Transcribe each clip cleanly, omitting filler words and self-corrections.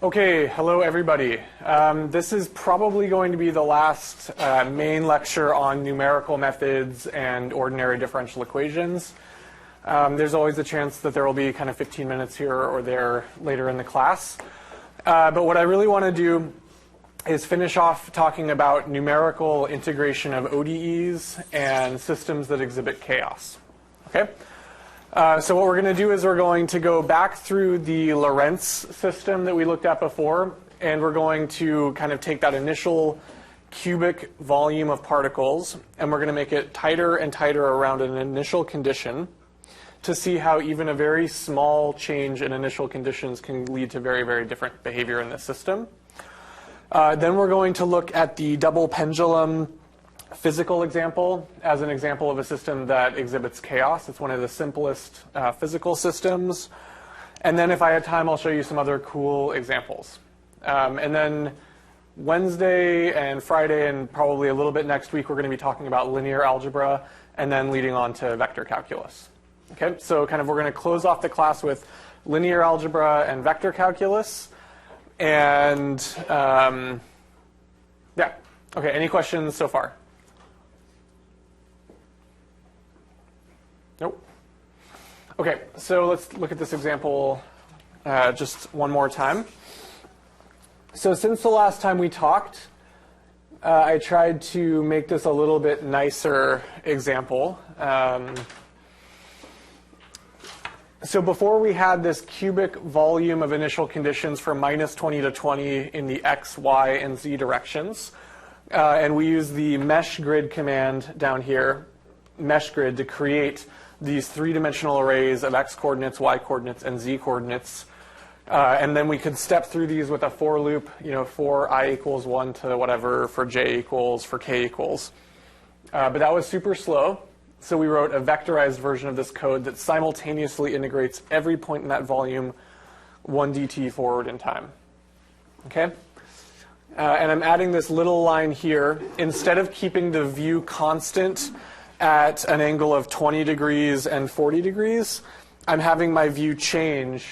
Okay, hello everybody. This is probably going to be the last main lecture on numerical methods and ordinary differential equations. There's always a chance that there will be kind of 15 minutes here or there later in the class. But what I really want to do is finish off talking about numerical integration of ODEs and systems that exhibit chaos. Okay? So what we're going to do is we're going to go back through the Lorenz system that we looked at before, and we're going to kind of take that initial cubic volume of particles, and we're going to make it tighter and tighter around an initial condition to see how even a very small change in initial conditions can lead to very, very different behavior in the system. Then we're going to look at the double pendulum physical example as an example of a system that exhibits chaos. It's one of the simplest physical systems. And then if I have time, I'll show you some other cool examples. And then Wednesday and Friday and probably a little bit next week, we're going to be talking about linear algebra and then leading on to vector calculus. Okay, so kind of we're going to close off the class with linear algebra and vector calculus. And yeah, okay, any questions so far? Nope. Okay, so let's look at this example just one more time. So since the last time we talked, I tried to make this a little bit nicer example. So before we had this cubic volume of initial conditions from minus 20 to 20 in the x, y, and z directions. And we use the mesh grid command down here, mesh grid, to create these three-dimensional arrays of x coordinates, y coordinates, and z coordinates. And then we could step through these with a for loop, for I equals 1 to whatever, for j equals, for k equals. But that was super slow. So we wrote a vectorized version of this code that simultaneously integrates every point in that volume 1 dt forward in time. Okay? And I'm adding this little line here. Instead of keeping the view constant at an angle of 20 degrees and 40 degrees, I'm having my view change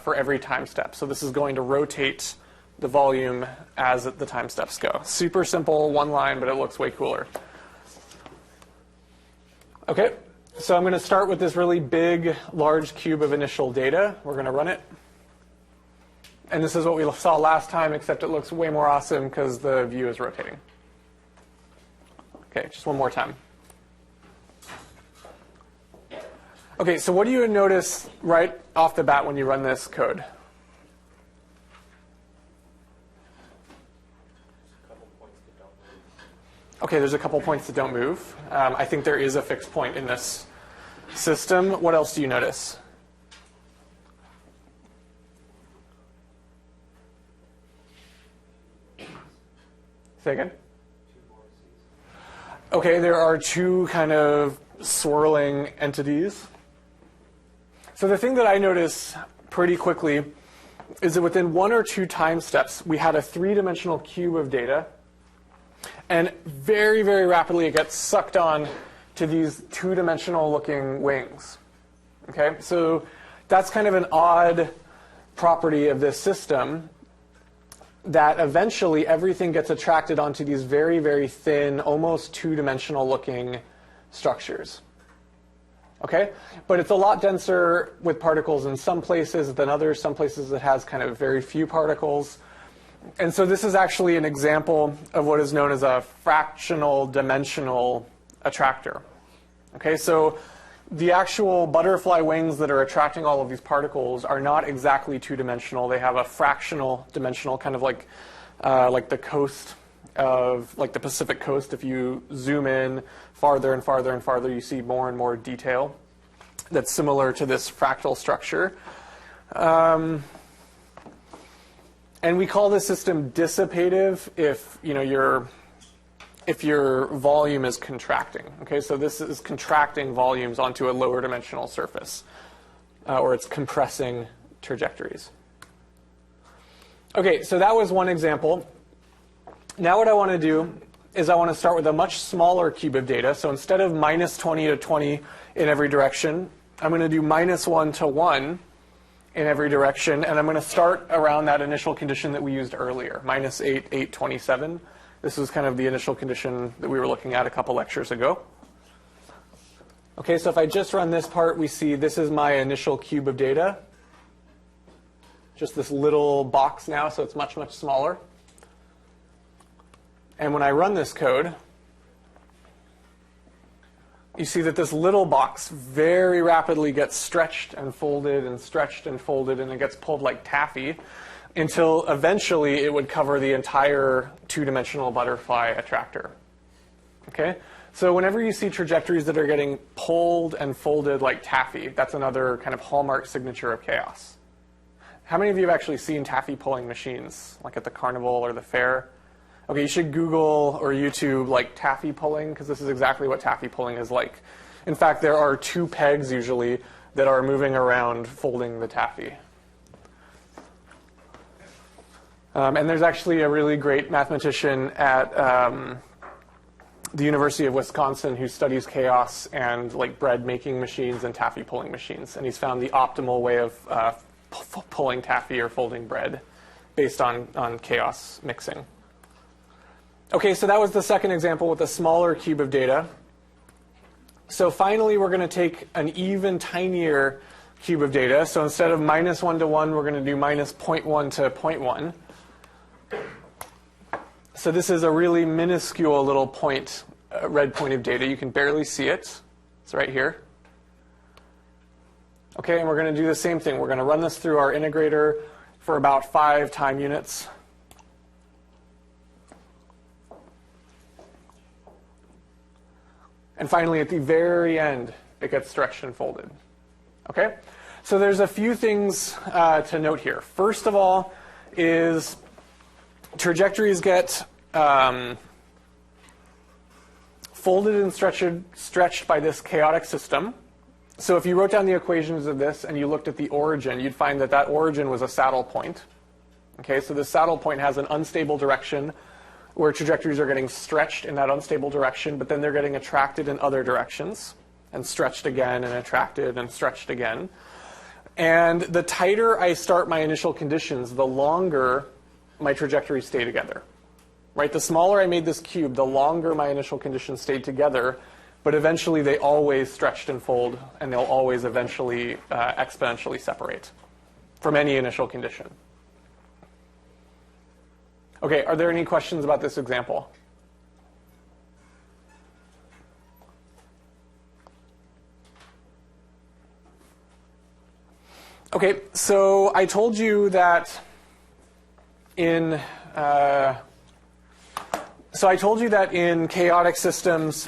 for every time step. So this is going to rotate the volume as the time steps go. Super simple, one line, but it looks way cooler. Okay, so I'm going to start with this really big, large cube of initial data. We're going to run it. And this is what we saw last time, except it looks way more awesome because the view is rotating. Okay, just one more time. Okay, so what do you notice right off the bat when you run this code? Okay, there's a couple points that don't move. I think there is a fixed point in this system. What else do you notice? Say again? Okay, there are two kind of swirling entities. So the thing that I notice pretty quickly is that within one or two time steps, we had a three-dimensional cube of data. And very, very rapidly, it gets sucked on to these two-dimensional looking wings. Okay, so that's kind of an odd property of this system, that eventually everything gets attracted onto these very, very thin, almost two-dimensional looking structures. Okay, but it's a lot denser with particles in some places than others. Some places it has kind of very few particles. And so this is actually an example of what is known as a fractional dimensional attractor. Okay, so the actual butterfly wings that are attracting all of these particles are not exactly two-dimensional. They have a fractional dimensional, kind of like the coast of, like the Pacific coast. If you zoom in farther and farther and farther, you see more and more detail that's similar to this fractal structure. And we call this system dissipative if your volume is contracting. Okay, so this is contracting volumes onto a lower dimensional surface, or it's compressing trajectories. Okay, so that was one example. Now what I want to do is I want to start with a much smaller cube of data. So instead of minus 20 to 20 in every direction, I'm going to do minus 1 to 1. in every direction, and I'm going to start around that initial condition that we used earlier, minus 8, 827. This was kind of the initial condition that we were looking at a couple lectures ago. Okay, so if I just run this part, we see this is my initial cube of data. Just this little box now, so it's much, much smaller. And when I run this code, you see that this little box very rapidly gets stretched and folded and stretched and folded, and it gets pulled like taffy until eventually it would cover the entire two-dimensional butterfly attractor. Okay? So whenever you see trajectories that are getting pulled and folded like taffy, that's another kind of hallmark signature of chaos. How many of you have actually seen taffy pulling machines, like at the carnival or the fair? Okay, you should Google or YouTube like taffy pulling, because this is exactly what taffy pulling is like. In fact, there are 2 pegs usually that are moving around folding the taffy. And there's actually a really great mathematician at the University of Wisconsin who studies chaos and like bread making machines and taffy pulling machines. And he's found the optimal way of pulling taffy or folding bread based on chaos mixing. Okay, so that was the second example with a smaller cube of data. So finally, we're going to take an even tinier cube of data. So instead of minus 1 to 1, we're going to do minus 0.1 to 0.1. So this is a really minuscule little point, red point of data. You can barely see it. It's right here. Okay, and we're going to do the same thing. We're going to run this through our integrator for about 5 time units. And finally, at the very end, it gets stretched and folded. Okay? So there's a few things to note here. First of all is trajectories get folded and stretched by this chaotic system. So if you wrote down the equations of this and you looked at the origin, you'd find that that origin was a saddle point. Okay, so the saddle point has an unstable direction where trajectories are getting stretched in that unstable direction, but then they're getting attracted in other directions and stretched again and attracted and stretched again. And the tighter I start my initial conditions, the longer my trajectories stay together. Right? The smaller I made this cube, the longer my initial conditions stayed together, but eventually they always stretched and fold, and they'll always eventually exponentially separate from any initial condition. Okay, are there any questions about this example? Okay, so I told you that in chaotic systems,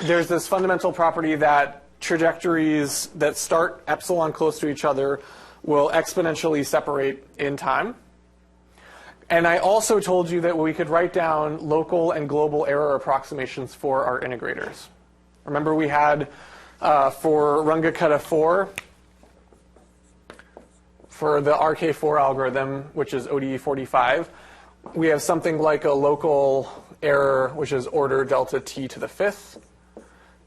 there's this fundamental property that trajectories that start epsilon close to each other will exponentially separate in time. And I also told you that we could write down local and global error approximations for our integrators. Remember we had for Runge-Kutta 4, for the RK4 algorithm, which is ODE 45, we have something like a local error, which is order delta t to the 5th.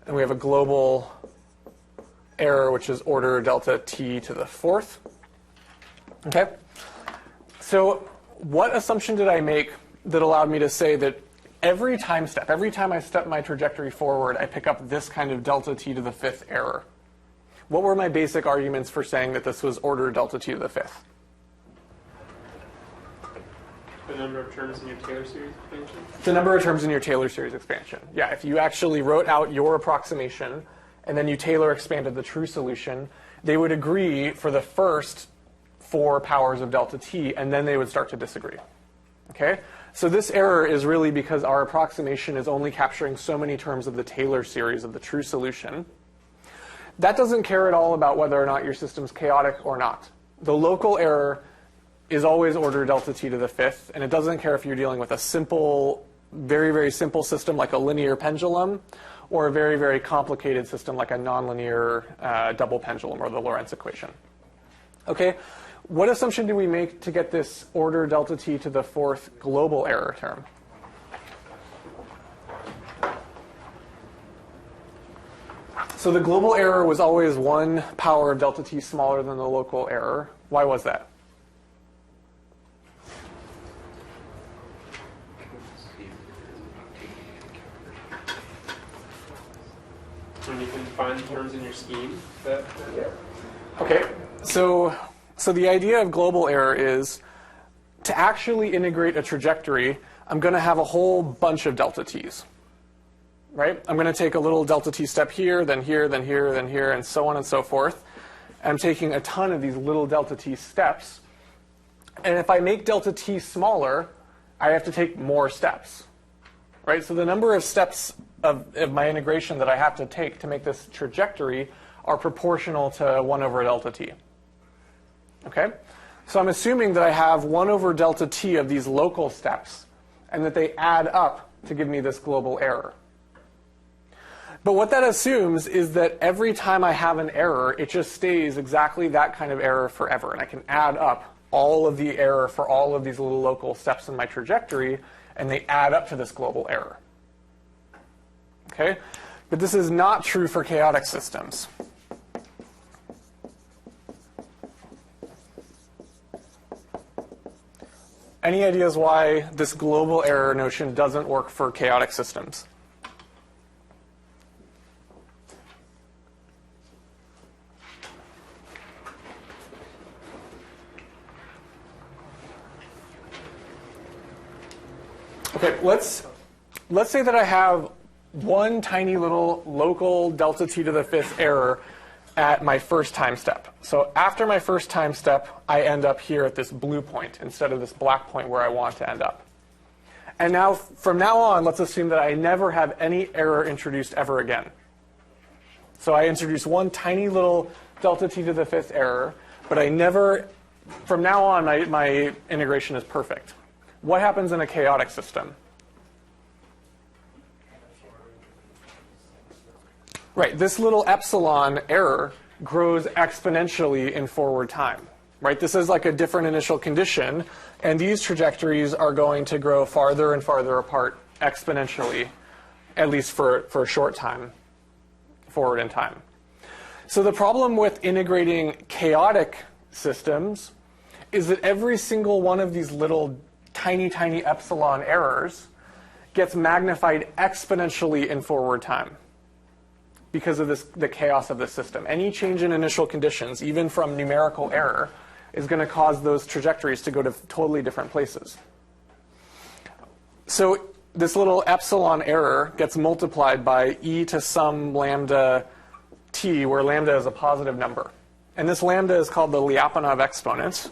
And we have a global error, which is order delta t to the 4th. Okay? So what assumption did I make that allowed me to say that every time I step my trajectory forward, I pick up this kind of delta t to the 5th error? What were my basic arguments for saying that this was order delta t to the 5th? The number of terms in your Taylor series expansion? The number of terms in your Taylor series expansion. Yeah, if you actually wrote out your approximation and then you Taylor expanded the true solution, they would agree for the first 4 powers of delta t, and then they would start to disagree. Okay? So this error is really because our approximation is only capturing so many terms of the Taylor series of the true solution. That doesn't care at all about whether or not your system's chaotic or not. The local error is always order delta t to the 5th, and it doesn't care if you're dealing with a simple, very, very simple system like a linear pendulum, or a very, very complicated system like a nonlinear double pendulum or the Lorenz equation. Okay, what assumption do we make to get this order delta t to the 4th global error term? So the global error was always 1 power of delta t smaller than the local error. Why was that? When you can find terms in your scheme that Okay, so the idea of global error is to actually integrate a trajectory, I'm going to have a whole bunch of delta t's. Right? I'm going to take a little delta t step here, then here, then here, then here, and so on and so forth. I'm taking a ton of these little delta t steps. And if I make delta t smaller, I have to take more steps. Right? So the number of steps of my integration that I have to take to make this trajectory are proportional to 1 over delta t. Okay? So I'm assuming that I have 1 over delta t of these local steps, and that they add up to give me this global error. But what that assumes is that every time I have an error, it just stays exactly that kind of error forever. And I can add up all of the error for all of these little local steps in my trajectory, and they add up to this global error. Okay? But this is not true for chaotic systems. Any ideas why this global error notion doesn't work for chaotic systems? Okay, let's say that I have one tiny little local delta t to the 5th error at my first time step. So after my first time step, I end up here at this blue point instead of this black point where I want to end up. And now, from now on, let's assume that I never have any error introduced ever again. So I introduce one tiny little delta t to the 5th error, but I never, from now on, my integration is perfect. What happens in a chaotic system? Right, this little epsilon error grows exponentially in forward time. Right, this is like a different initial condition, and these trajectories are going to grow farther and farther apart exponentially, at least for a short time forward in time. So the problem with integrating chaotic systems is that every single one of these little tiny, tiny epsilon errors gets magnified exponentially in forward time because of the chaos of the system. Any change in initial conditions, even from numerical error, is going to cause those trajectories to go to totally different places. So this little epsilon error gets multiplied by e to some lambda t, where lambda is a positive number. And this lambda is called the Lyapunov exponent.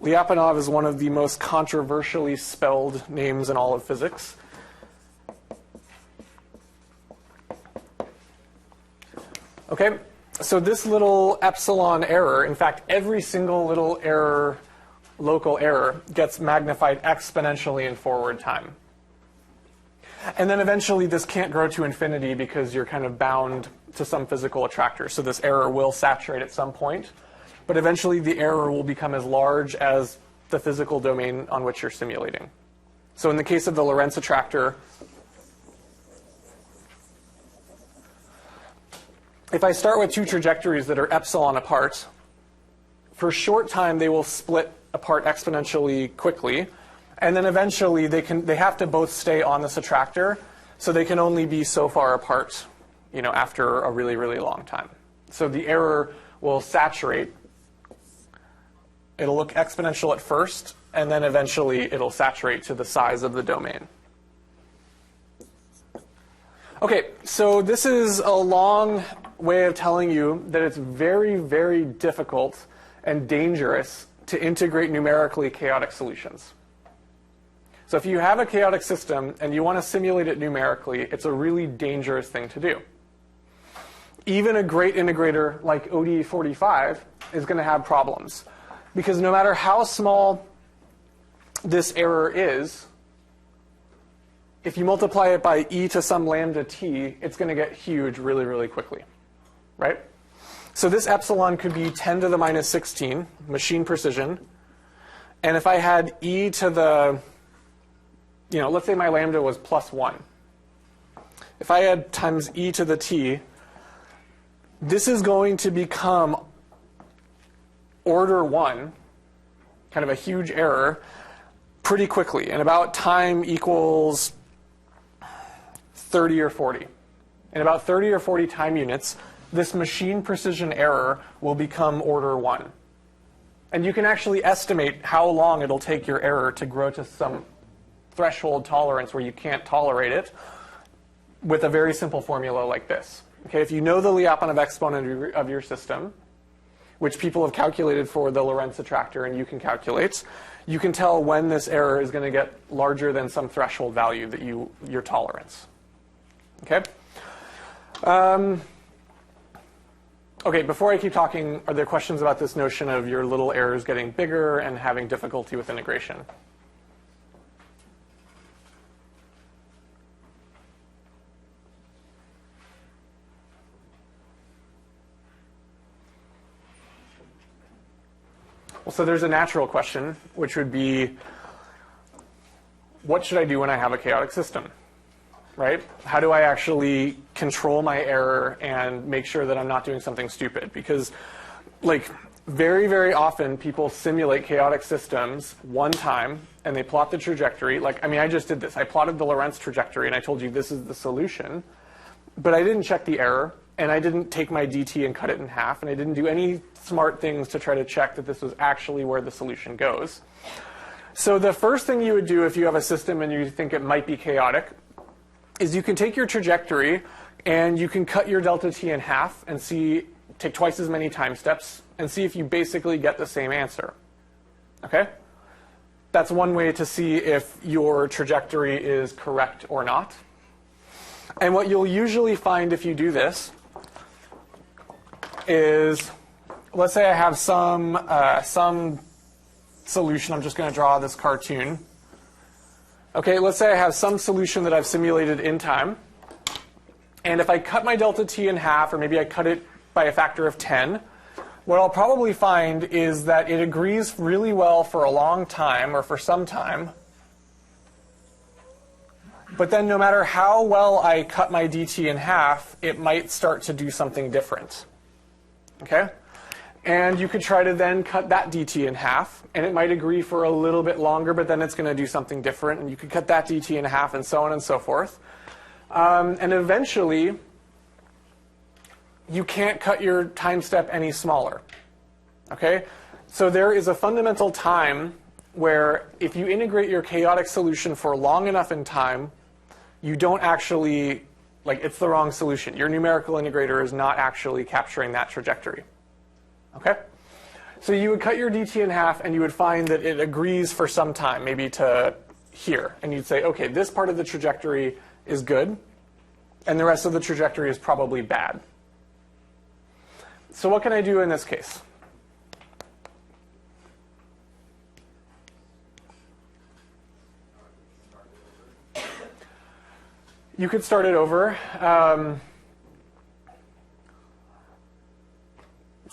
Lyapunov is one of the most controversially spelled names in all of physics. Okay, so this little epsilon error, in fact, every single little error, local error, gets magnified exponentially in forward time. And then eventually this can't grow to infinity because you're kind of bound to some physical attractor. So this error will saturate at some point. But eventually the error will become as large as the physical domain on which you're simulating. So in the case of the Lorenz attractor, if I start with two trajectories that are epsilon apart, for a short time they will split apart exponentially quickly, and then eventually they have to both stay on this attractor, so they can only be so far apart, after a really, really long time. So the error will saturate. It'll look exponential at first, and then eventually it'll saturate to the size of the domain. Okay, so this is a long way of telling you that it's very, very difficult and dangerous to integrate numerically chaotic solutions. So if you have a chaotic system and you want to simulate it numerically, it's a really dangerous thing to do. Even a great integrator like ODE 45 is going to have problems. Because no matter how small this error is, if you multiply it by e to some lambda t, it's going to get huge really, really quickly. Right? So this epsilon could be 10 to the minus 16, machine precision. And if I had e to the, let's say my lambda was plus 1. if I add times e to the t, this is going to become order 1, kind of a huge error, pretty quickly, and about time equals 30 or 40. In about 30 or 40 time units, this machine precision error will become order 1. And you can actually estimate how long it'll take your error to grow to some threshold tolerance where you can't tolerate it with a very simple formula like this. Okay, if you know the Lyapunov exponent of your system, which people have calculated for the Lorenz attractor and you can calculate, you can tell when this error is going to get larger than some threshold value that your tolerance. Okay? Okay, before I keep talking, are there questions about this notion of your little errors getting bigger and having difficulty with integration? Well, so there's a natural question, which would be, what should I do when I have a chaotic system? Right? How do I actually control my error and make sure that I'm not doing something stupid? Because, like, very, very often people simulate chaotic systems one time and they plot the trajectory. Like, I mean, I just did this. I plotted the Lorenz trajectory and I told you this is the solution. But I didn't check the error and I didn't take my dt and cut it in half and I didn't do any smart things to try to check that this was actually where the solution goes. So the first thing you would do if you have a system and you think it might be chaotic is you can take your trajectory and you can cut your delta t in half and take twice as many time steps and see if you basically get the same answer. Okay? That's one way to see if your trajectory is correct or not. And what you'll usually find if you do this is, let's say I have some solution. I'm just going to draw this cartoon. Okay, let's say I have some solution that I've simulated in time. And if I cut my delta t in half, or maybe I cut it by a factor of 10, what I'll probably find is that it agrees really well for a long time, or for some time. But then no matter how well I cut my dt in half, it might start to do something different. Okay? And you could try to then cut that dt in half, and it might agree for a little bit longer, but then it's going to do something different. And you could cut that dt in half, and so on and so forth. And eventually, you can't cut your time step any smaller. Okay? So there is a fundamental time where if you integrate your chaotic solution for long enough in time, you don't actually, like, it's the wrong solution. Your numerical integrator is not actually capturing that trajectory. Okay? So you would cut your dt in half, and you would find that it agrees for some time, maybe to here. And you'd say, OK, this part of the trajectory is good, and the rest of the trajectory is probably bad. So what can I do in this case? You could start it over.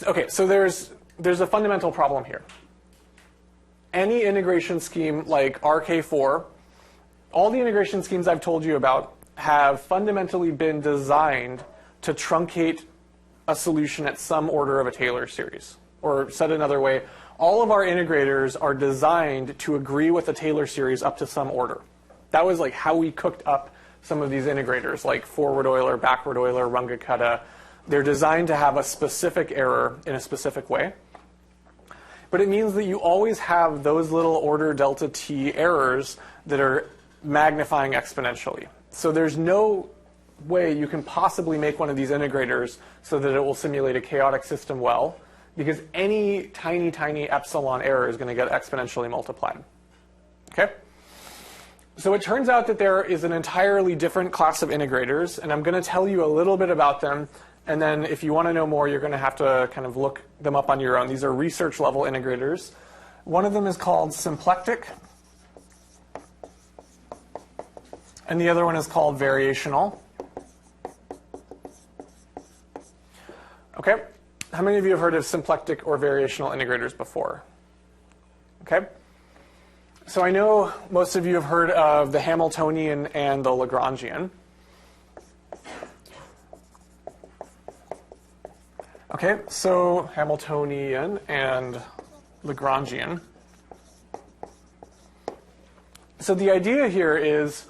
OK, so there's a fundamental problem here. Any integration scheme like RK4, all the integration schemes I've told you about have fundamentally been designed to truncate a solution at some order of a Taylor series. Or said another way, all of our integrators are designed to agree with a Taylor series up to some order. That was like how we cooked up some of these integrators, like forward Euler, backward Euler, Runge-Kutta. They're designed to have a specific error in a specific way. But it means that you always have those little order delta t errors that are magnifying exponentially. So there's no way you can possibly make one of these integrators so that it will simulate a chaotic system well, because any tiny, tiny epsilon error is going to get exponentially multiplied. Okay? So it turns out that there is an entirely different class of integrators, and I'm going to tell you a little bit about them. And then if you want to know more, you're going to have to kind of look them up on your own. These are research-level integrators. One of them is called symplectic, and the other one is called variational. Okay? How many of you have heard of symplectic or variational integrators before? Okay? So I know most of you have heard of the Hamiltonian and the Lagrangian. Okay, so Hamiltonian and Lagrangian. So the idea here is,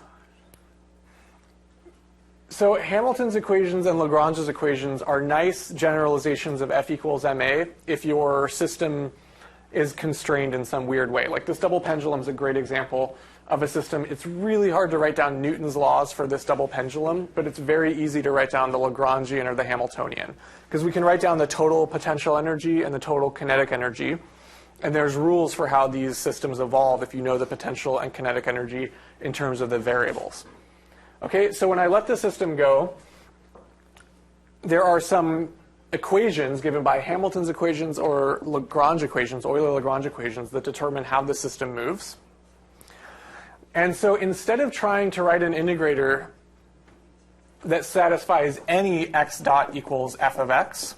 so Hamilton's equations and Lagrange's equations are nice generalizations of F equals ma if your system is constrained in some weird way. Like this double pendulum is a great example of a system. It's really hard to write down Newton's laws for this double pendulum, but it's very easy to write down the Lagrangian or the Hamiltonian, because we can write down the total potential energy and the total kinetic energy. And there's rules for how these systems evolve if you know the potential and kinetic energy in terms of the variables. Okay, so when I let the system go, there are some equations given by Hamilton's equations or Lagrange equations, Euler-Lagrange equations, that determine how the system moves. And so instead of trying to write an integrator that satisfies any x dot equals f of x,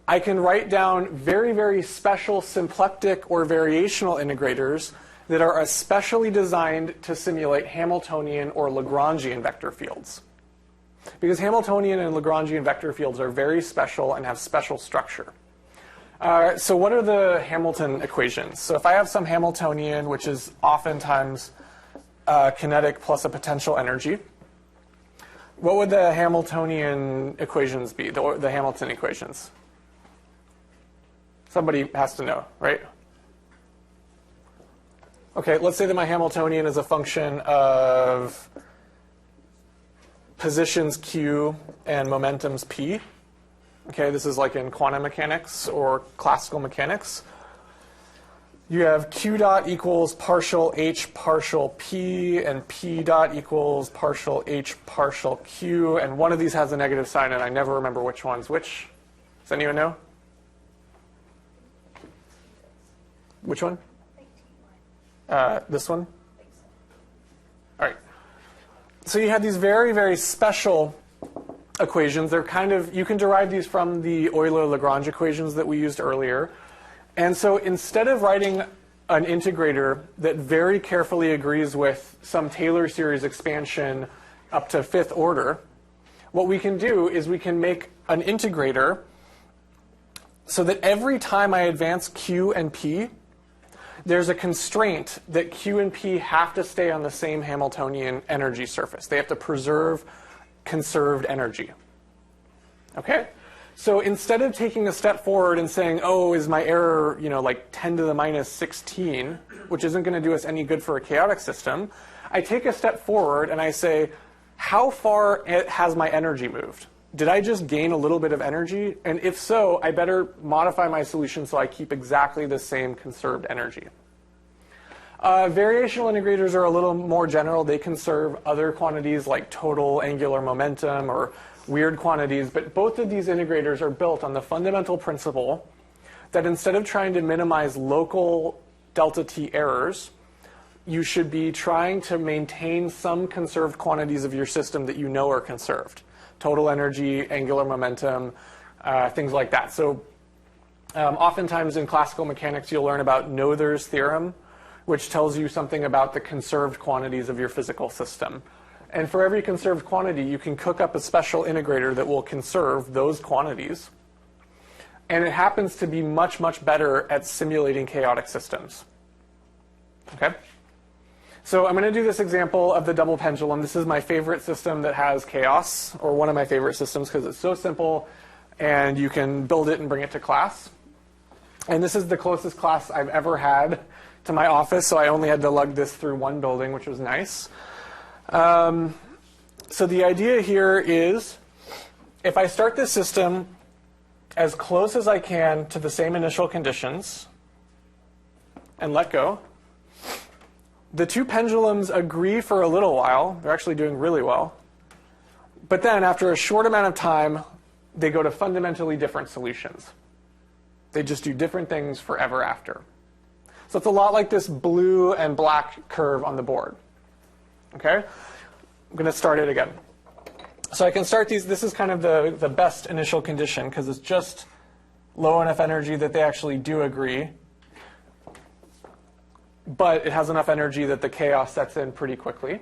I can write down very, very special symplectic or variational integrators that are especially designed to simulate Hamiltonian or Lagrangian vector fields. Because Hamiltonian and Lagrangian vector fields are very special and have special structure. So what are the Hamilton equations? So if I have some Hamiltonian, which is oftentimes kinetic plus a potential energy, what would the Hamiltonian equations be, the Hamilton equations? Somebody has to know, right? Okay, let's say that my Hamiltonian is a function of positions q and momentums p. Okay, this is like in quantum mechanics or classical mechanics. You have q dot equals partial h partial p, and p dot equals partial h partial q, and one of these has a negative sign, and I never remember which one's which. Does anyone know? Which one? This one? All right. So you have these very, very special equations. They're kind of, you can derive these from the Euler-Lagrange equations that we used earlier. And so instead of writing an integrator that very carefully agrees with some Taylor series expansion up to fifth order, what we can do is we can make an integrator so that every time I advance q and p, there's a constraint that q and p have to stay on the same Hamiltonian energy surface. They have to preserve conserved energy. Okay? So instead of taking a step forward and saying, oh, is my error, like 10 to the minus 16, which isn't going to do us any good for a chaotic system, I take a step forward and I say, how far has my energy moved? Did I just gain a little bit of energy? And if so, I better modify my solution so I keep exactly the same conserved energy. Variational integrators are a little more general. They conserve other quantities like total angular momentum or weird quantities. But both of these integrators are built on the fundamental principle that instead of trying to minimize local delta t errors, you should be trying to maintain some conserved quantities of your system that you know are conserved. Total energy, angular momentum, things like that. So oftentimes in classical mechanics, you'll learn about Noether's theorem, which tells you something about the conserved quantities of your physical system. And for every conserved quantity, you can cook up a special integrator that will conserve those quantities. And it happens to be much, much better at simulating chaotic systems. Okay? So I'm going to do this example of the double pendulum. This is my favorite system that has chaos, or one of my favorite systems because it's so simple and you can build it and bring it to class. And this is the closest class I've ever had to my office, so I only had to lug this through one building, which was nice. So the idea here is if I start this system as close as I can to the same initial conditions and let go, the two pendulums agree for a little while. They're actually doing really well. But then after a short amount of time, they go to fundamentally different solutions. They just do different things forever after. So it's a lot like this blue and black curve on the board. Okay? I'm going to start it again. So I can start these. This is kind of the best initial condition because it's just low enough energy that they actually do agree. But it has enough energy that the chaos sets in pretty quickly.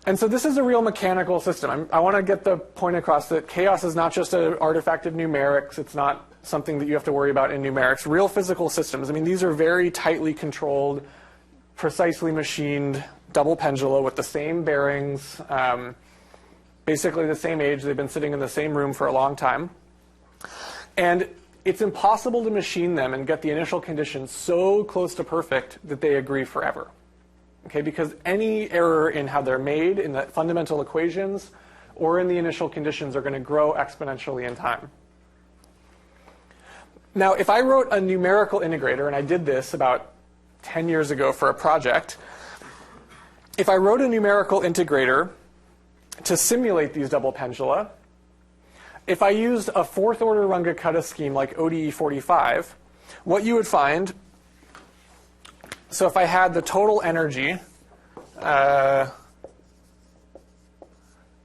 And so this is a real mechanical system. I want to get the point across that chaos is not just an artifact of numerics. It's not something that you have to worry about in numerics. Real physical systems, I mean, these are very tightly controlled, precisely machined double pendula with the same bearings, basically the same age. They've been sitting in the same room for a long time. And it's impossible to machine them and get the initial conditions so close to perfect that they agree forever. Okay, because any error in how they're made, in the fundamental equations, or in the initial conditions are going to grow exponentially in time. Now, if I wrote a numerical integrator, and I did this about 10 years ago for a project, if I wrote a numerical integrator to simulate these double pendula, if I used a fourth order Runge-Kutta scheme like ODE45, what you would find, so if I had the total energy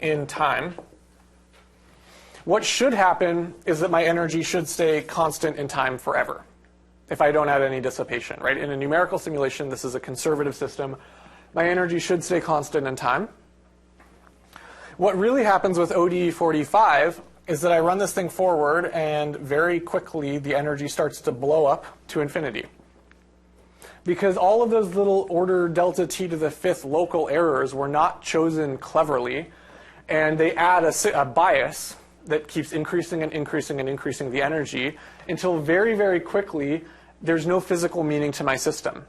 in time, what should happen is that my energy should stay constant in time forever if I don't add any dissipation, right? In a numerical simulation, this is a conservative system. My energy should stay constant in time. What really happens with ODE45 is that I run this thing forward, and very quickly the energy starts to blow up to infinity. Because all of those little order delta t to the fifth local errors were not chosen cleverly, and they add a bias that keeps increasing and increasing and increasing the energy until very, very quickly there's no physical meaning to my system.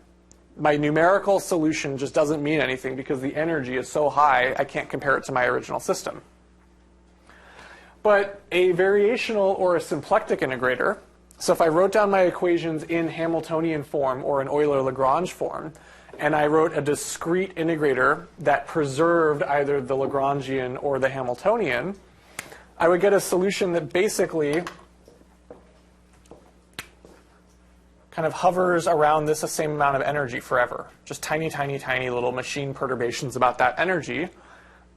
My numerical solution just doesn't mean anything because the energy is so high I can't compare it to my original system. But a variational or a symplectic integrator, so if I wrote down my equations in Hamiltonian form or in Euler-Lagrange form, and I wrote a discrete integrator that preserved either the Lagrangian or the Hamiltonian, I would get a solution that basically kind of hovers around this same amount of energy forever. Just tiny, tiny, tiny little machine perturbations about that energy.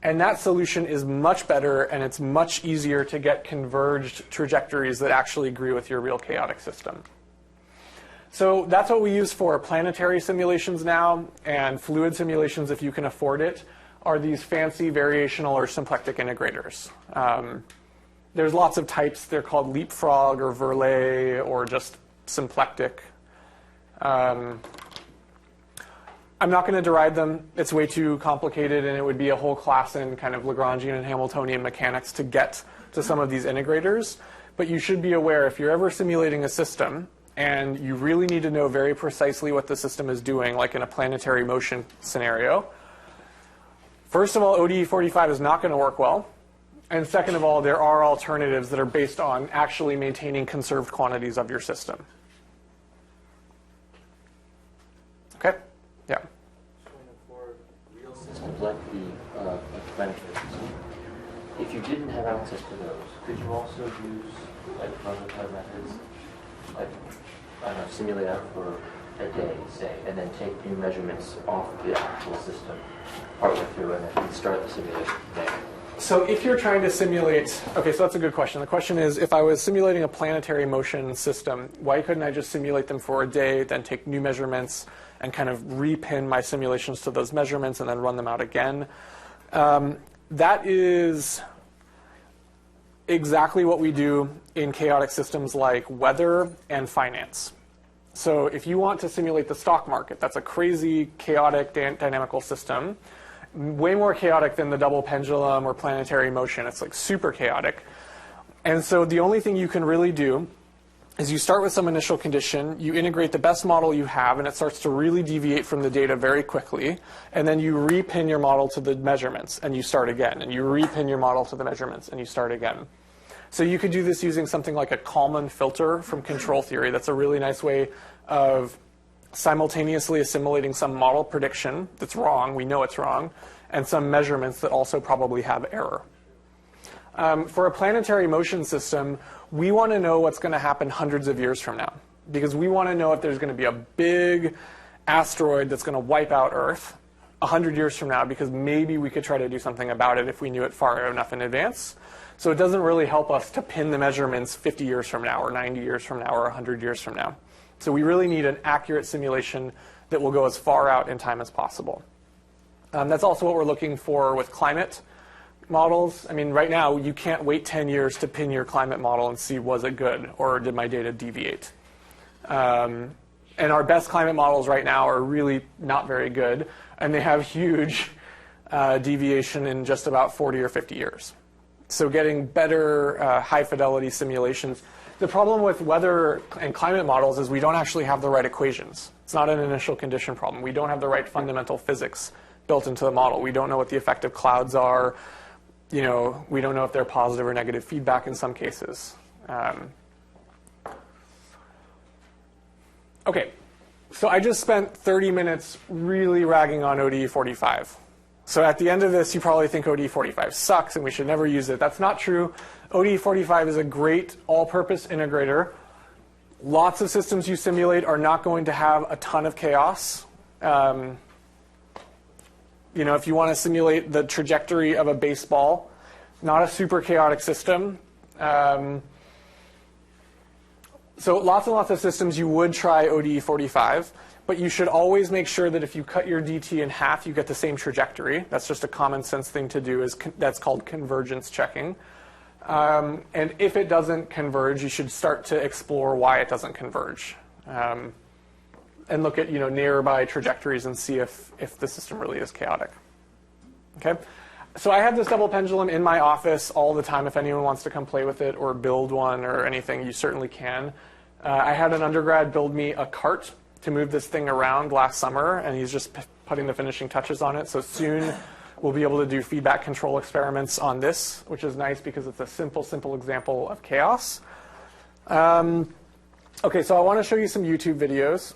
And that solution is much better, and it's much easier to get converged trajectories that actually agree with your real chaotic system. So that's what we use for planetary simulations now, and fluid simulations, if you can afford it, are these fancy variational or symplectic integrators. There's lots of types. They're called leapfrog or Verlet or just symplectic. I'm not going to deride them. It's way too complicated, and it would be a whole class in kind of Lagrangian and Hamiltonian mechanics to get to some of these integrators. But you should be aware, if you're ever simulating a system and you really need to know very precisely what the system is doing, like in a planetary motion scenario, first of all, ODE45 is not going to work well. And second of all, there are alternatives that are based on actually maintaining conserved quantities of your system. Okay? Yeah. For real systems like the planetary system, if you didn't have access to those, could you also use like prototype methods, like I don't know, simulate out for a day, say, and then take new measurements off the actual system partway through, and then start the simulation there? So if you're trying to simulate, okay, so that's a good question. The question is, if I was simulating a planetary motion system, why couldn't I just simulate them for a day, then take new measurements, and kind of repin my simulations to those measurements and then run them out again? That is exactly what we do in chaotic systems like weather and finance. So if you want to simulate the stock market, that's a crazy, chaotic, dynamical system, way more chaotic than the double pendulum or planetary motion. It's like super chaotic. And so the only thing you can really do is you start with some initial condition, you integrate the best model you have, and it starts to really deviate from the data very quickly, and then you repin your model to the measurements, and you start again, and you repin your model to the measurements, and you start again. So you could do this using something like a Kalman filter from control theory. That's a really nice way of simultaneously assimilating some model prediction that's wrong, we know it's wrong, and some measurements that also probably have error. For a planetary motion system, we want to know what's going to happen hundreds of years from now, because we want to know if there's going to be a big asteroid that's going to wipe out Earth 100 years from now, because maybe we could try to do something about it if we knew it far enough in advance. So it doesn't really help us to pin the measurements 50 years from now, or 90 years from now, or 100 years from now. So we really need an accurate simulation that will go as far out in time as possible. That's also what we're looking for with climate models. I mean, right now, you can't wait 10 years to pin your climate model and see, was it good, or did my data deviate? And our best climate models right now are really not very good, and they have huge deviation in just about 40 or 50 years. So getting better high-fidelity simulations. The problem with weather and climate models is we don't actually have the right equations. It's not an initial condition problem. We don't have the right fundamental physics built into the model. We don't know what the effect of clouds are. We don't know if they're positive or negative feedback in some cases. Okay, so I just spent 30 minutes really ragging on ODE 45. So at the end of this, you probably think ODE 45 sucks and we should never use it. That's not true. ODE 45 is a great all-purpose integrator. Lots of systems you simulate are not going to have a ton of chaos. If you want to simulate the trajectory of a baseball, not a super chaotic system. So lots and lots of systems you would try ODE 45, but you should always make sure that if you cut your DT in half, you get the same trajectory. That's just a common sense thing to do. That's called convergence checking. And if it doesn't converge, you should start to explore why it doesn't converge. And look at nearby trajectories and see if the system really is chaotic. Okay? So I have this double pendulum in my office all the time. If anyone wants to come play with it or build one or anything, you certainly can. I had an undergrad build me a cart to move this thing around last summer, and he's just putting the finishing touches on it. So soon we'll be able to do feedback control experiments on this, which is nice because it's a simple example of chaos. Okay, so I want to show you some YouTube videos.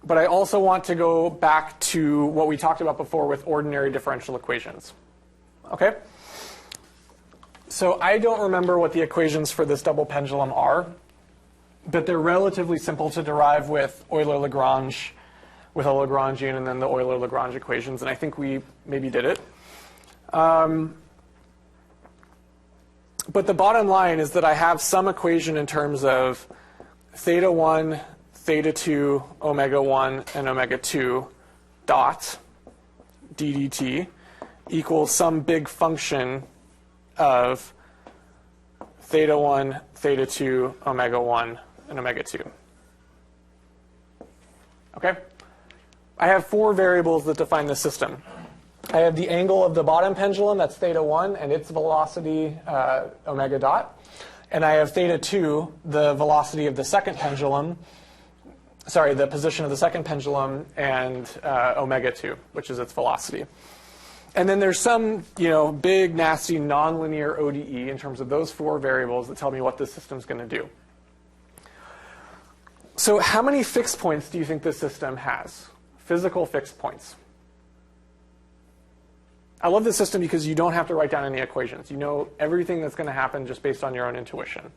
But I also want to go back to what we talked about before with ordinary differential equations. Okay? So I don't remember what the equations for this double pendulum are, but they're relatively simple to derive with Euler-Lagrange, with a Lagrangian, and then the Euler-Lagrange equations. And I think we maybe did it. But the bottom line is that I have some equation in terms of theta 1, theta 2, omega 1, and omega 2 dot ddt equals some big function of theta 1, theta 2, omega 1, and omega 2. Okay? I have 4 variables that define this system. I have the angle of the bottom pendulum, that's theta 1, and its velocity, omega dot. And I have theta 2, the velocity of the second pendulum, the position of the second pendulum, and omega 2, which is its velocity. And then there's some big, nasty, nonlinear ODE in terms of those 4 variables that tell me what this system's going to do. So how many fixed points do you think this system has? Physical fixed points. I love this system because you don't have to write down any equations. You know everything that's going to happen just based on your own intuition.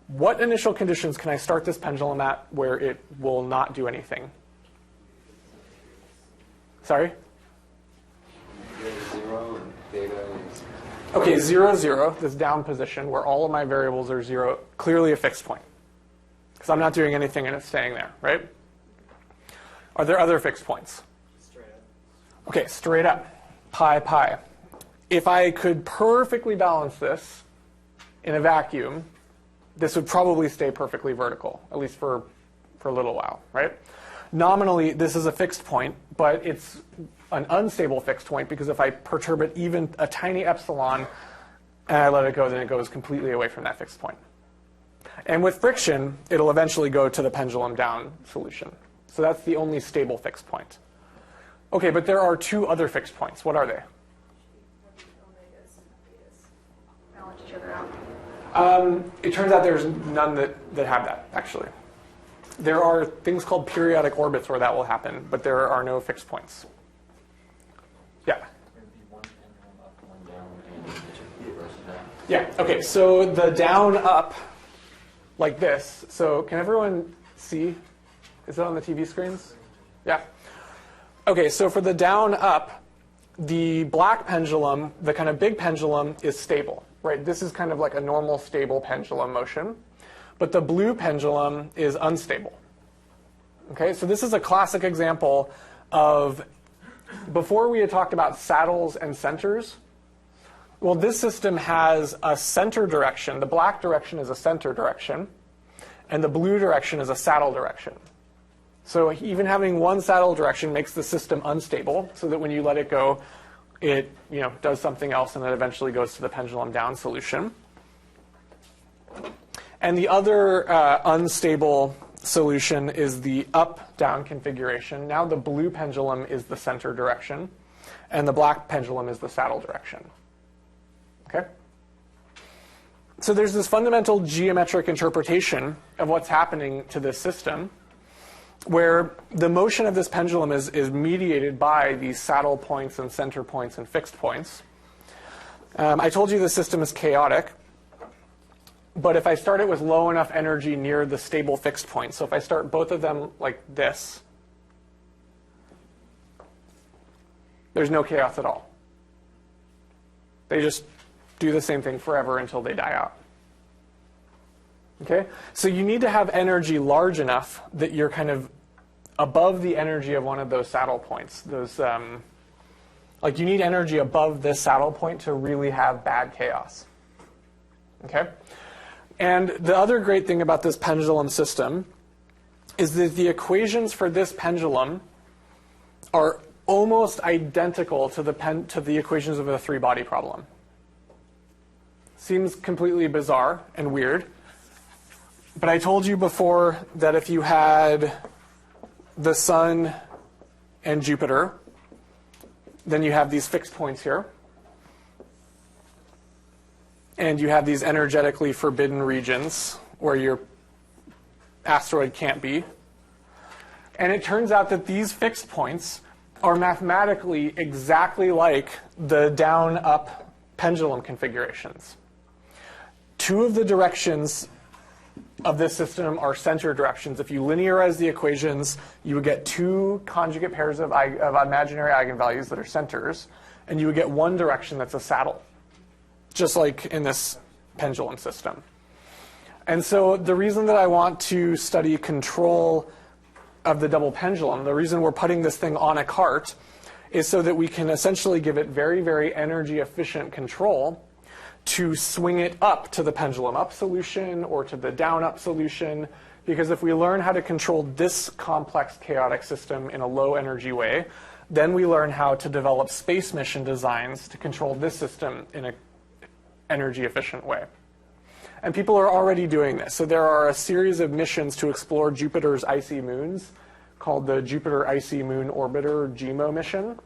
What initial conditions can I start this pendulum at where it will not do anything? Sorry? 0 and theta is... Okay, 0, 0, this down position where all of my variables are 0, clearly a fixed point. Because I'm not doing anything and it's staying there, right? Are there other fixed points? Straight up. Okay, straight up. Pi, pi. If I could perfectly balance this in a vacuum, this would probably stay perfectly vertical, at least for a little while, right? Nominally, this is a fixed point, but it's an unstable fixed point because if I perturb it even a tiny epsilon and I let it go, then it goes completely away from that fixed point. And with friction, it'll eventually go to the pendulum down solution. So that's the only stable fixed point. Okay, but there are 2 other fixed points. What are they? Balance each other out. It turns out there's none that have that, actually. There are things called periodic orbits where that will happen, but there are no fixed points. Yeah? Yeah, okay, so the down up, like this. So can everyone see? Is it on the TV screens? Yeah. Okay, so for the down up, the black pendulum, the kind of big pendulum, is stable, right? This is kind of like a normal stable pendulum motion. But the blue pendulum is unstable. Okay, so this is a classic example of before we had talked about saddles and centers. Well, this system has a center direction. The black direction is a center direction, and the blue direction is a saddle direction. So even having one saddle direction makes the system unstable, so that when you let it go, it does something else, and it eventually goes to the pendulum down solution. And the other unstable solution is the up-down configuration. Now the blue pendulum is the center direction, and the black pendulum is the saddle direction. Okay? So there's this fundamental geometric interpretation of what's happening to this system, where the motion of this pendulum is mediated by these saddle points and center points and fixed points. I told you the system is chaotic. But if I start it with low enough energy near the stable fixed point, so if I start both of them like this, there's no chaos at all. They just do the same thing forever until they die out. Okay? So you need to have energy large enough that you're kind of above the energy of one of those saddle points. Those, like you need energy above this saddle point to really have bad chaos. Okay? And the other great thing about this pendulum system is that the equations for this pendulum are almost identical to the equations of the three-body problem. Seems completely bizarre and weird. But I told you before that if you had the Sun and Jupiter, then you have these fixed points here. And you have these energetically forbidden regions where your asteroid can't be. And it turns out that these fixed points are mathematically exactly like the down-up pendulum configurations. Two of the directions of this system are center directions. If you linearize the equations, you would get two conjugate pairs of imaginary eigenvalues that are centers, and you would get one direction that's a saddle, just like in this pendulum system. And so the reason that I want to study control of the double pendulum, the reason we're putting this thing on a cart, is so that we can essentially give it very, very energy efficient control to swing it up to the pendulum up solution or to the down up solution. Because if we learn how to control this complex chaotic system in a low energy way, then we learn how to develop space mission designs to control this system in an energy efficient way. And people are already doing this. So there are a series of missions to explore Jupiter's icy moons called the Jupiter Icy Moon Orbiter, JIMO mission.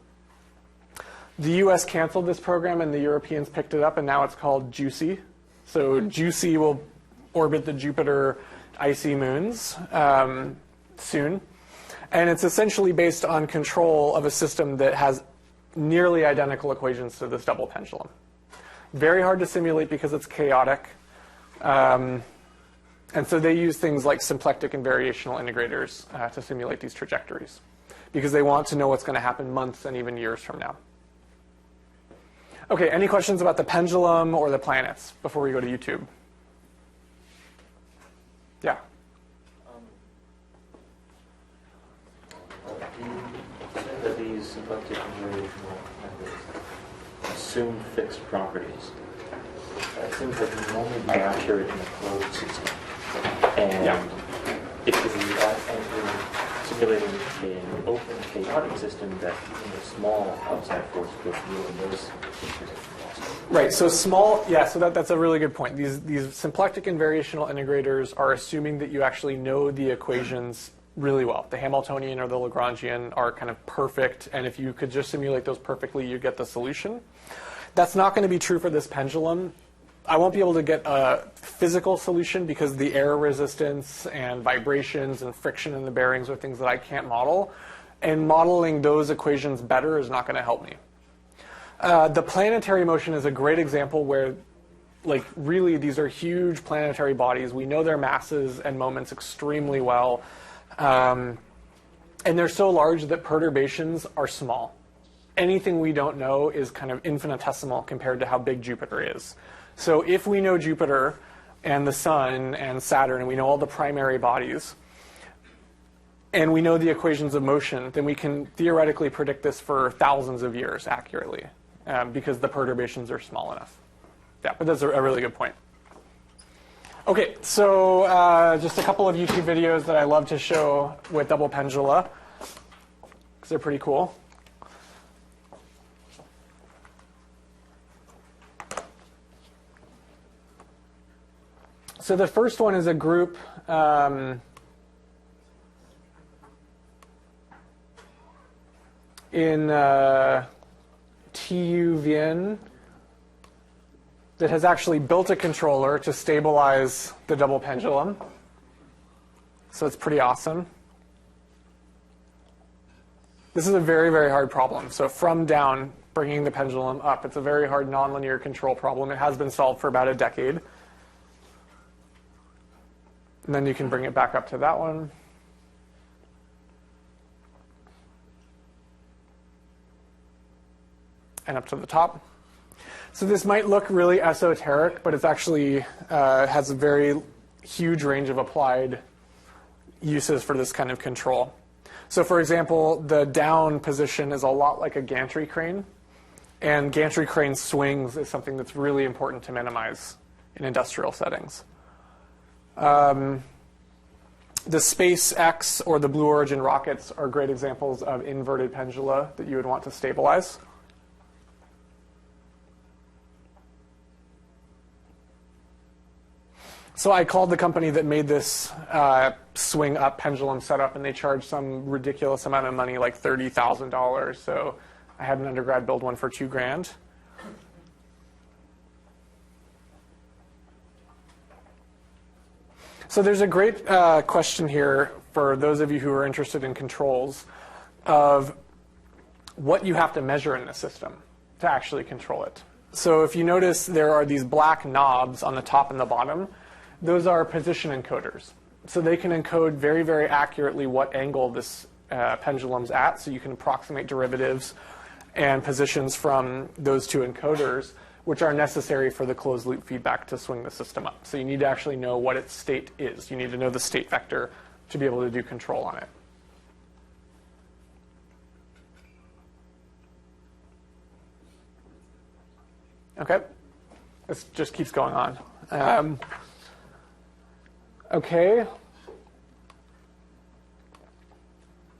The US canceled this program and the Europeans picked it up, and now it's called JUICY. So JUICY will orbit the Jupiter icy moons soon. And it's essentially based on control of a system that has nearly identical equations to this double pendulum. Very hard to simulate because it's chaotic. And so they use things like symplectic and variational integrators to simulate these trajectories, because they want to know what's going to happen months and even years from now. Okay, any questions about the pendulum or the planets before we go to YouTube? Yeah? You said that these symplectic and variational methods assume fixed properties. It seems like you can only be accurate in a closed system. And if you're simulating an open chaotic system that a small outside force could ruin those features. Right, so small, so that's a really good point. These symplectic and variational integrators are assuming that you actually know the equations really well. The Hamiltonian or the Lagrangian are kind of perfect, and if you could just simulate those perfectly, you get the solution. That's not going to be true for this pendulum. I won't be able to get a physical solution because the air resistance and vibrations and friction in the bearings are things that I can't model. And modeling those equations better is not going to help me. The planetary motion is a great example where, like, really these are huge planetary bodies. We know their masses and moments extremely well. And they're so large that perturbations are small. Anything we don't know is kind of infinitesimal compared to how big Jupiter is. So if we know Jupiter and the Sun and Saturn, and we know all the primary bodies, and we know the equations of motion, then we can theoretically predict this for thousands of years accurately because the perturbations are small enough. Yeah, but that's a really good point. Okay, so just a couple of YouTube videos that I love to show with double pendula, because they're pretty cool. So the first one is a group in TU Vienna that has actually built a controller to stabilize the double pendulum. So it's pretty awesome. This is a very, very hard problem. So from down, bringing the pendulum up, it's a very hard nonlinear control problem. It has been solved for about a decade. And then you can bring it back up to that one. And up to the top. So this might look really esoteric, but it's actually has a very huge range of applied uses for this kind of control. So for example, the down position is a lot like a gantry crane. And gantry crane swings is something that's really important to minimize in industrial settings. The SpaceX or the Blue Origin rockets are great examples of inverted pendula that you would want to stabilize. So I called the company that made this swing up pendulum setup, and they charged some ridiculous amount of money, like $30,000. So I had an undergrad build one for $2,000. So there's a great question here for those of you who are interested in controls of what you have to measure in the system to actually control it. So if you notice, there are these black knobs on the top and the bottom. Those are position encoders. So they can encode very, very accurately what angle this pendulum's at, so you can approximate derivatives and positions from those two encoders, which are necessary for the closed loop feedback to swing the system up. So you need to actually know what its state is. You need to know the state vector to be able to do control on it. Okay, this just keeps going on. Okay,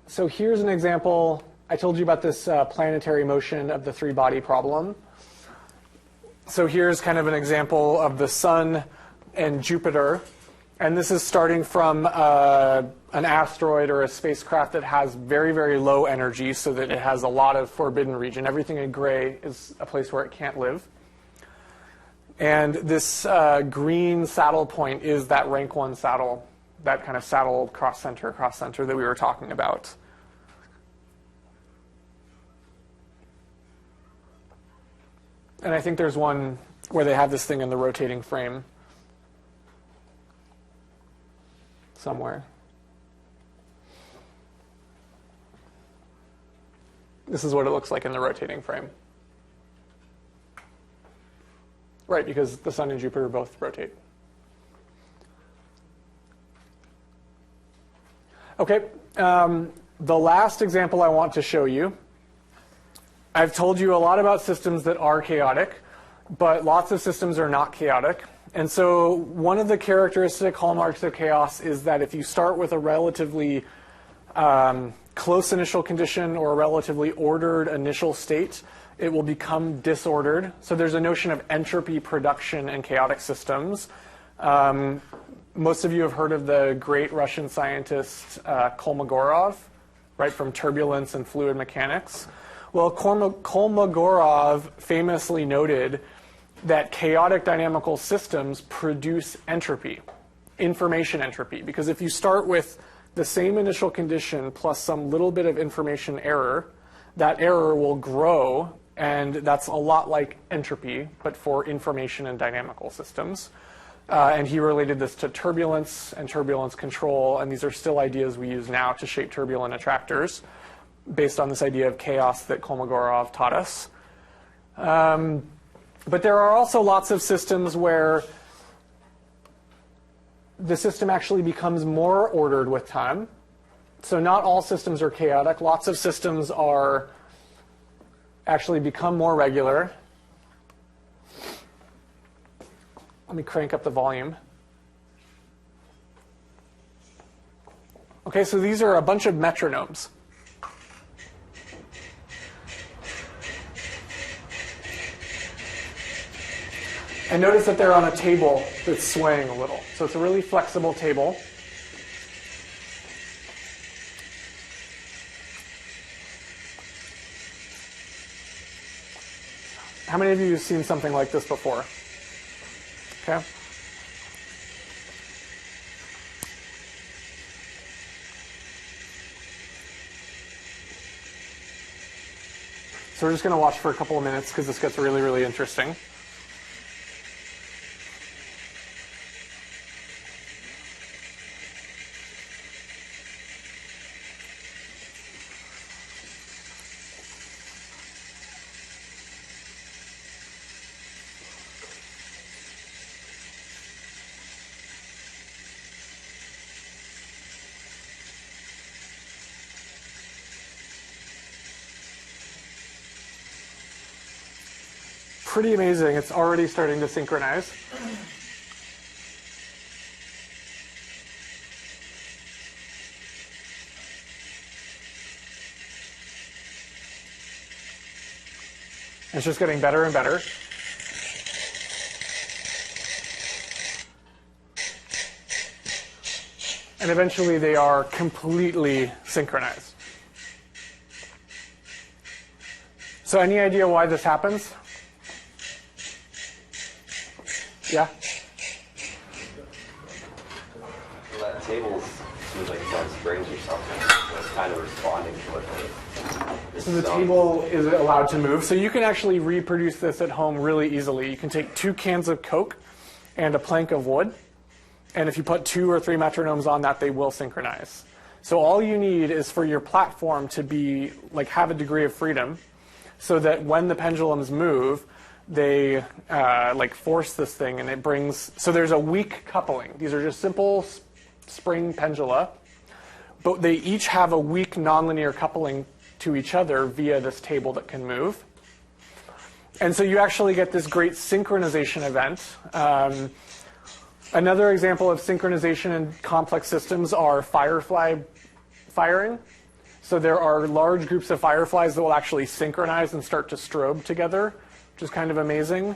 so here's an example. I told you about this planetary motion of the three-body problem. So here's kind of an example of the Sun and Jupiter. And this is starting from an asteroid or a spacecraft that has very, very low energy, so that it has a lot of forbidden region. Everything in gray is a place where it can't live. And this green saddle point is that rank 1 saddle, that kind of saddle cross-center that we were talking about. And I think there's one where they have this thing in the rotating frame somewhere. This is what it looks like in the rotating frame. Right, because the Sun and Jupiter both rotate. Okay, the last example I want to show you, I've told you a lot about systems that are chaotic, but lots of systems are not chaotic. And so one of the characteristic hallmarks of chaos is that if you start with a relatively close initial condition or a relatively ordered initial state, it will become disordered. So there's a notion of entropy production in chaotic systems. Most of you have heard of the great Russian scientist Kolmogorov, right, from turbulence and fluid mechanics. Well, Kolmogorov famously noted that chaotic dynamical systems produce entropy, information entropy, because if you start with the same initial condition plus some little bit of information error, that error will grow, and that's a lot like entropy, but for information and dynamical systems. And he related this to turbulence and turbulence control, and these are still ideas we use now to shape turbulent attractors, based on this idea of chaos that Kolmogorov taught us. But there are also lots of systems where the system actually becomes more ordered with time. So not all systems are chaotic. Lots of systems are actually become more regular. Let me crank up the volume. Okay, so these are a bunch of metronomes. And notice that they're on a table that's swaying a little. So it's a really flexible table. How many of you have seen something like this before? Okay. So we're just going to watch for a couple of minutes because this gets really, really interesting. Pretty amazing. It's already starting to synchronize. It's just getting better and better. And eventually they are completely synchronized. So any idea why this happens? Yeah? Well, that table seems like it's on springs or something. So it's kind of responding to it. So the table is allowed to move. So you can actually reproduce this at home really easily. You can take 2 cans of Coke and a plank of wood. And if you put 2 or 3 metronomes on that, they will synchronize. So all you need is for your platform to be have a degree of freedom so that when the pendulums move, they force this thing and it brings, so there's a weak coupling. These are just simple spring pendula, but they each have a weak nonlinear coupling to each other via this table that can move. And so you actually get this great synchronization event. Another example of synchronization in complex systems are firefly firing. So there are large groups of fireflies that will actually synchronize and start to strobe together, which is kind of amazing.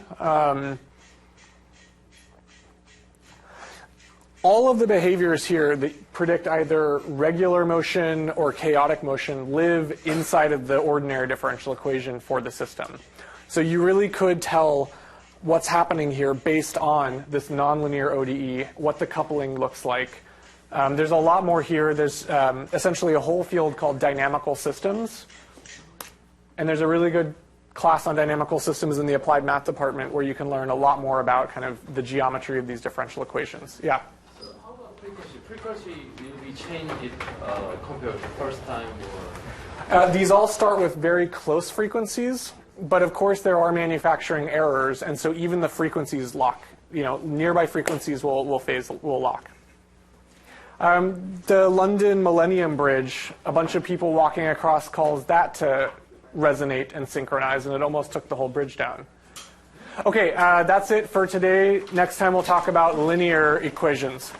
All of the behaviors here that predict either regular motion or chaotic motion live inside of the ordinary differential equation for the system. So you really could tell what's happening here based on this nonlinear ODE, what the coupling looks like. There's a lot more here. There's essentially a whole field called dynamical systems. And there's a really good class on dynamical systems in the applied math department where you can learn a lot more about kind of the geometry of these differential equations. Yeah? So how about frequency? Frequency will be changed compared to the first time? Or? These all start with very close frequencies, but of course there are manufacturing errors, and so even the frequencies lock. Nearby frequencies will lock. The London Millennium Bridge, a bunch of people walking across caused that to resonate and synchronize, and it almost took the whole bridge down. Okay, that's it for today. Next time we'll talk about linear equations.